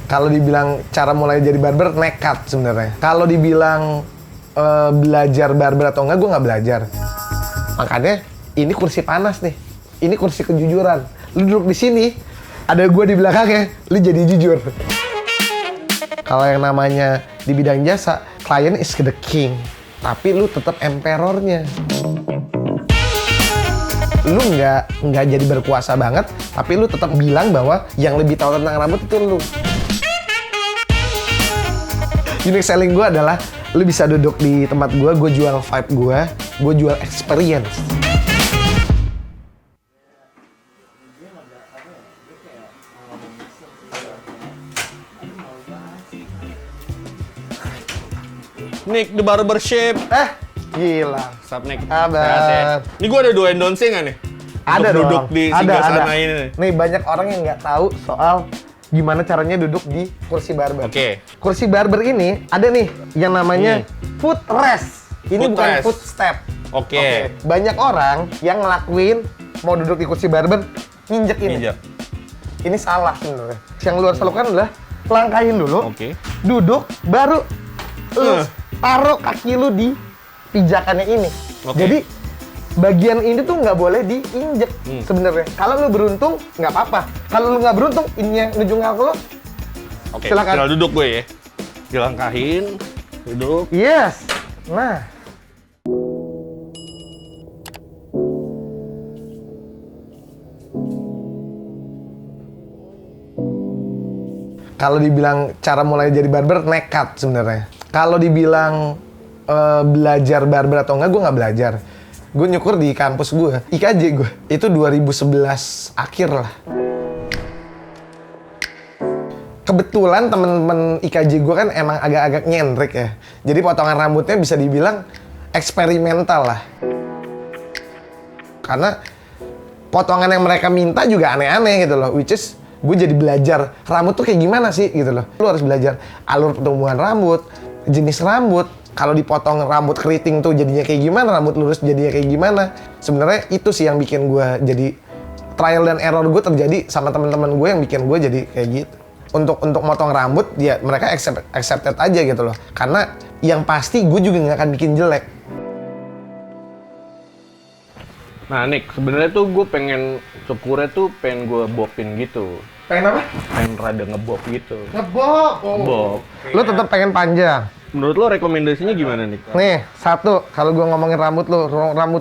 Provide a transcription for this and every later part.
Kalau dibilang cara mulai jadi barber, nekat sebenarnya. Kalau dibilang belajar barber atau enggak, gue nggak belajar. Makanya ini kursi panas nih. Ini kursi kejujuran. Lu duduk di sini, ada gue di belakangnya, lu jadi jujur. Kalau yang namanya di bidang jasa, klien is the king, tapi lu tetap emperornya. Lu nggak jadi berkuasa banget, tapi lu tetap bilang bahwa yang lebih tahu tentang rambut itu lu. Unique selling gue adalah lu bisa duduk di tempat gue jual vibe gue jual experience. Nick, The Barbershop. Gila. Sup, Nick? Kabar. Sehat ya? Ini gue ada 2 endorsing nggak nih? Ada untuk duduk dong. di Singgasana ini nih. Nih banyak orang yang nggak tahu soal gimana caranya duduk di kursi barber. Oke. Kursi barber ini ada nih yang namanya foot rest. Ini Foot bukan rest. foot step. Oke. Banyak orang yang ngelakuin mau duduk di kursi barber nginjek ini. Injak. Ini salah sebenarnya. Yang lu harus lakukan adalah langkahin dulu. Oke. Duduk baru lu taruh kaki lu di pijakannya ini. Oke. Jadi bagian ini tuh nggak boleh diinjek sebenarnya. Kalau lu beruntung nggak apa-apa. Kalau lu nggak beruntung ini yang ngejung kaki lu. Oke. Silakan. Tinggal duduk gue ya. Dilangkahin. Duduk. Yes. Nah. Kalau dibilang cara mulai jadi barber, nekat sebenarnya. Kalau dibilang belajar barber atau enggak, gue nggak belajar. Gue nyukur di kampus gue, IKJ gue. Itu 2011 akhir lah. Kebetulan temen-temen IKJ gue kan emang agak-agak nyentrik ya. Jadi potongan rambutnya bisa dibilang eksperimental lah. Karena potongan yang mereka minta juga aneh-aneh gitu loh. Which is gue jadi belajar rambut tuh kayak gimana sih gitu loh. Lu harus belajar alur pertumbuhan rambut, jenis rambut. Kalau dipotong rambut keriting tuh jadinya kayak gimana, rambut lurus jadinya kayak gimana. Sebenarnya itu sih yang bikin gue jadi trial dan error gue terjadi sama teman-teman gue yang bikin gue jadi kayak gitu. Untuk motong rambut ya mereka accepted aja gitu loh. Karena yang pasti gue juga nggak akan bikin jelek. Nah, Nick, sebenarnya tuh gue pengen cukurnya tuh pengen gue bobin gitu. Pengen apa? Pengen rada ngebob gitu. Ngebob. Bob. Lu tetap pengen panjang. Menurut lo rekomendasinya gimana, Nick? Nih, satu, kalau gue ngomongin rambut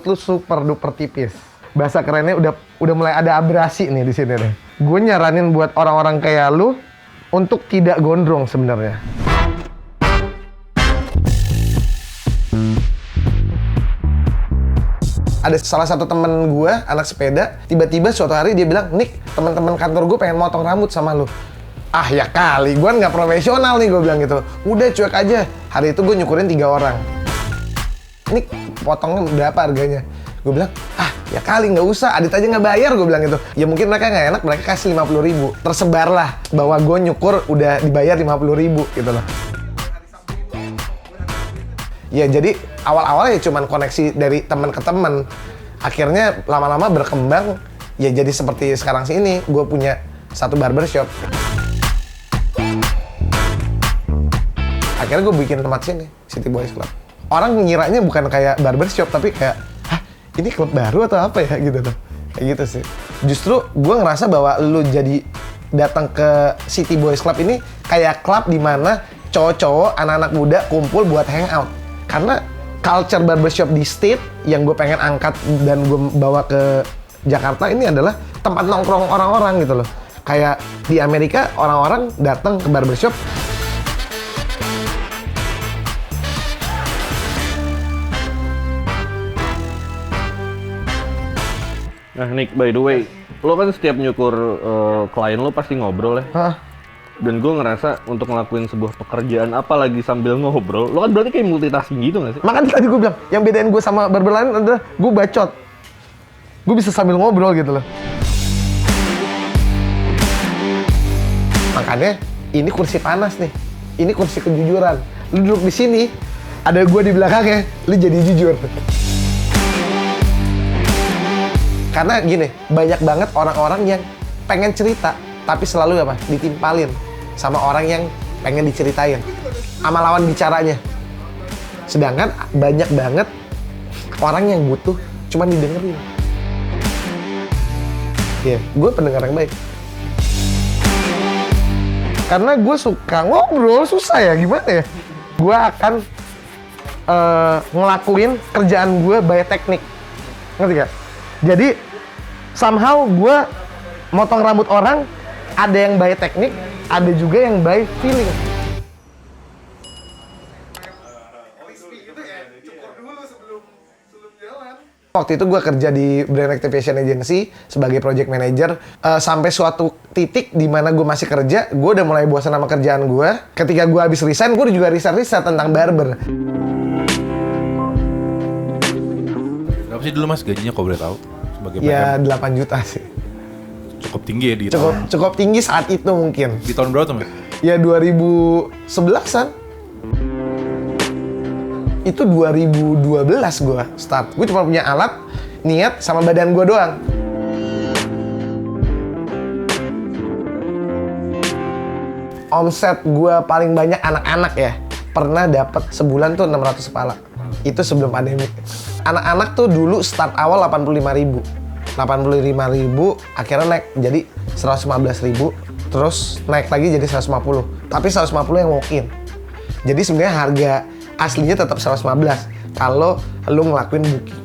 lu super duper tipis. Bahasa kerennya udah mulai ada abrasi nih di sini nih. Gue nyaranin buat orang-orang kayak lu untuk tidak gondrong sebenarnya. Ada salah satu temen gue, anak sepeda, tiba-tiba suatu hari dia bilang, Nick, teman-teman kantor gue pengen motong rambut sama lu. Ah ya kali, gue nggak profesional nih, gue bilang gitu. Udah cuek aja. Hari itu gue nyukurin 3 orang. Nick, potongnya berapa harganya? Gue bilang, ah ya kali nggak usah, Adit aja nggak bayar, gue bilang gitu. Ya mungkin mereka nggak enak, mereka kasih 50.000. Tersebarlah bahwa gue nyukur udah dibayar 50.000 gitu loh. Ya jadi awal-awalnya ya cuman koneksi dari teman ke teman. Akhirnya lama-lama berkembang, ya jadi seperti sekarang sini. Gue punya satu barbershop. Akhirnya gue bikin tempat sini, City Boys Club. Orang ngiranya bukan kayak barbershop, tapi kayak, hah ini klub baru atau apa ya gitu tuh. Kayak gitu sih. Justru gue ngerasa bahwa lu jadi datang ke City Boys Club ini kayak klub di mana cowok-cowok, anak-anak muda kumpul buat hangout. Karena culture barbershop di state yang gue pengen angkat dan gue bawa ke Jakarta ini adalah tempat nongkrong orang-orang gitu loh. Kayak di Amerika orang-orang datang ke barbershop. Nah, Nick, by the way, lo kan setiap nyukur klien lo pasti ngobrol ya? Hah? Dan gue ngerasa untuk ngelakuin sebuah pekerjaan apalagi sambil ngobrol, lo kan berarti kayak multitasking gitu nggak sih? Makanya tadi gue bilang, yang bedain gue sama barber lain adalah gue bacot. Gue bisa sambil ngobrol gitu loh. Makanya ini kursi panas nih. Ini kursi kejujuran. Lu duduk di sini, ada gue di belakangnya, lu jadi jujur. Karena gini, banyak banget orang-orang yang pengen cerita, tapi selalu apa? Ditimpalin. sama orang yang pengen diceritain, sama lawan bicaranya. Sedangkan banyak banget orang yang butuh cuman didengerin. Iya, gue pendengar yang baik. Karena gue suka ngobrol, susah ya, gimana ya? Gue akan ngelakuin kerjaan gue by teknik. Ngerti gak? Jadi, somehow gue motong rambut orang, ada yang by teknik, ada juga yang by feeling. Waktu itu gue kerja di brand activation agency sebagai project manager. Sampai suatu titik di mana gue masih kerja, gue udah mulai bosan sama kerjaan gue. Ketika gue habis resign, gue juga riset tentang barber. Berapa sih dulu mas gajinya kalau boleh tahu? Sebagai Ya PM? 8 juta sih. Cukup tinggi ya di Cukup tinggi saat itu mungkin. Di tahun berapa tuh mas? Ya 2011-an. Itu 2012 gue start. Gue cuma punya alat, niat, sama badan gue doang. Omset gue paling banyak anak-anak ya. Pernah dapat sebulan tuh 600 kepala. Itu sebelum pandemi. Anak-anak tuh dulu start awal 85.000. 85.000 akhirnya naik jadi 115.000. Terus naik lagi jadi 150. Tapi 150 yang walk-in. Jadi sebenarnya harga aslinya tetap 115 kalau lu ngelakuin booking.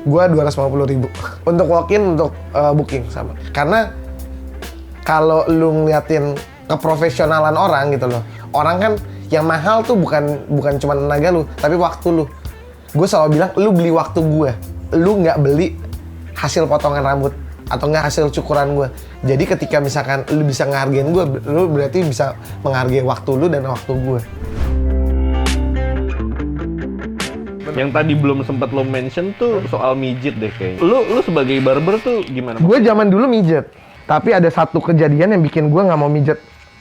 Gua 250.000 untuk walk-in, untuk booking sama. Karena kalau lu ngeliatin keprofesionalan orang gitu loh. Orang kan yang mahal tuh bukan cuma tenaga lu, tapi waktu lu. Gue selalu bilang, lu beli waktu gue. Lu nggak beli hasil potongan rambut atau nggak hasil cukuran gue. Jadi ketika misalkan lu bisa ngehargain gue, lu berarti bisa menghargai waktu lu dan waktu gue. Yang tadi belum sempat lo mention tuh soal mijit deh kayaknya. Lu sebagai barber tuh gimana? Gue zaman dulu mijet, tapi ada satu kejadian yang bikin gue nggak mau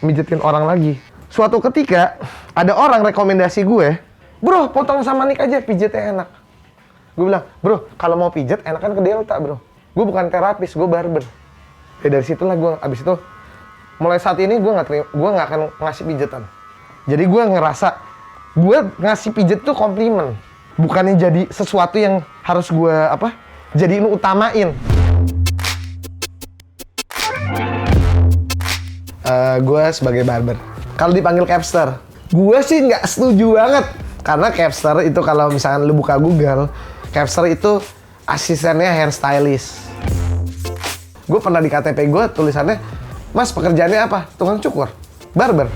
mijetin orang lagi. Suatu ketika ada orang rekomendasi gue, bro potong sama Nick aja, pijetnya enak. Gue bilang, bro kalau mau pijet enakan ke Delta bro. Gue bukan terapis, gue barber. Ya dari situlah gue, abis itu mulai saat ini gue nggak akan ngasih pijetan. Jadi gue ngerasa gue ngasih pijet tuh komplimen, bukannya jadi sesuatu yang harus gue jadiin utamain. Gue sebagai barber, kalau dipanggil capster, gue sih nggak setuju banget. Karena capster itu kalau misalkan lu buka Google, capster itu asistennya hairstylist. Gue pernah di KTP gue tulisannya, mas pekerjaannya apa? Tukang cukur, barber.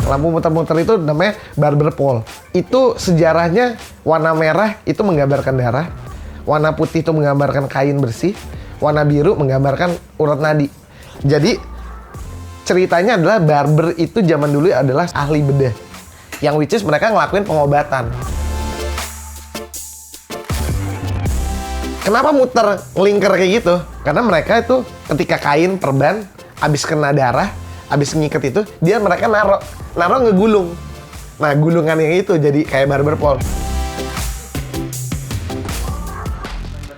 Lampu muter-muter itu namanya barber pole. Itu sejarahnya warna merah itu menggambarkan darah, warna putih itu menggambarkan kain bersih, warna biru menggambarkan urat nadi. Jadi ceritanya adalah barber itu zaman dulu adalah ahli bedah, yang which is mereka ngelakuin pengobatan. Kenapa muter ngelingker kayak gitu? Karena mereka itu ketika kain perban abis kena darah, abis ngikat itu, mereka naro ngegulung. Nah gulungan yang itu jadi kayak barber pole.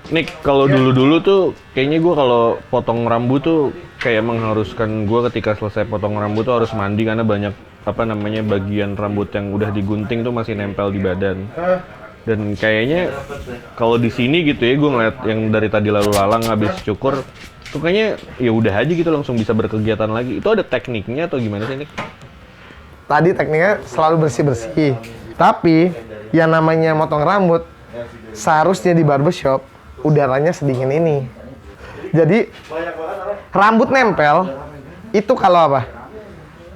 Nick, kalau dulu-dulu tuh kayaknya gue kalau potong rambut tuh kayak mengharuskan gue ketika selesai potong rambut tuh harus mandi karena banyak bagian rambut yang udah digunting tuh masih nempel di badan. Dan kayaknya kalau di sini gitu ya, gue ngeliat yang dari tadi lalu lalang habis cukur tuh kayaknya ya udah aja gitu langsung bisa berkegiatan lagi. Itu ada tekniknya atau gimana sih, Nick? Tadi tekniknya selalu bersih-bersih. Tapi yang namanya motong rambut seharusnya di barbershop udaranya sedingin ini. Jadi rambut nempel itu kalau apa?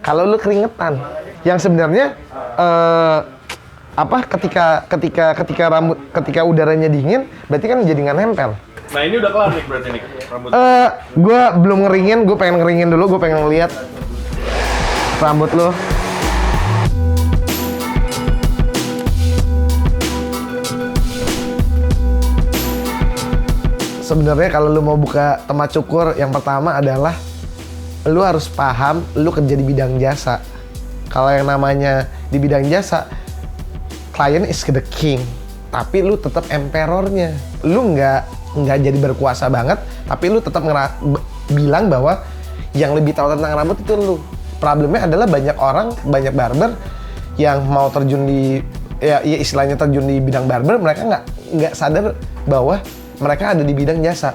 Kalau lu keringetan. Yang sebenarnya ketika udaranya dingin berarti kan jadi nggak nempel. Nah ini udah kelar nih berarti Nick rambut. Gue belum ngeringin, gue pengen ngeringin dulu, gue pengen ngeliat rambut lo. Sebenarnya kalau lu mau buka tempat cukur, yang pertama adalah lu harus paham lu kerja di bidang jasa. Kalau yang namanya di bidang jasa, klien is the king, tapi lu tetap emperornya. Lu nggak nggak jadi berkuasa banget, tapi lu tetap bilang bahwa yang lebih tahu tentang rambut itu lu. Problemnya adalah banyak orang, banyak barber yang mau terjun di ya istilahnya terjun di bidang barber, mereka nggak sadar bahwa mereka ada di bidang jasa.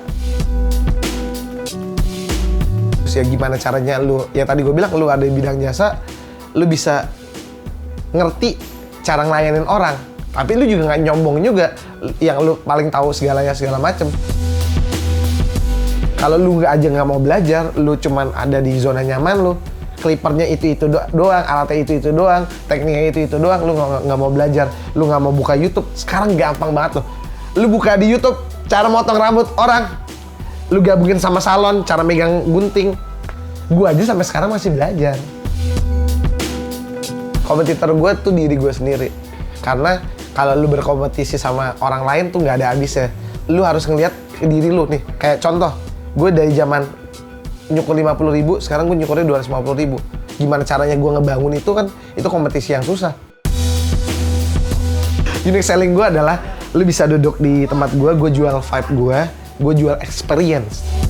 Terus ya gimana caranya lu, ya tadi gue bilang lu ada di bidang jasa, lu bisa ngerti cara ngelayanin orang, tapi lu juga nggak nyombong juga yang lu paling tahu segalanya segala macem. Kalau lu nggak mau belajar, lu cuman ada di zona nyaman lu, clippernya itu doang, alatnya itu doang, tekniknya itu doang, lu nggak mau belajar, lu nggak mau buka YouTube. Sekarang gampang banget loh, lu buka di YouTube cara motong rambut orang, lu gabungin sama salon, cara megang gunting. Gua aja sampai sekarang masih belajar. Kompetitor gue tuh diri gue sendiri, karena kalau lu berkompetisi sama orang lain tuh nggak ada habisnya. Lu harus ngeliat ke diri lu nih, kayak contoh, gue dari zaman nyukur 50.000, sekarang gue nyukurnya 250.000. Gimana caranya gue ngebangun itu kan, itu kompetisi yang susah. Unique selling gue adalah, lu bisa duduk di tempat gue jual vibe gue jual experience.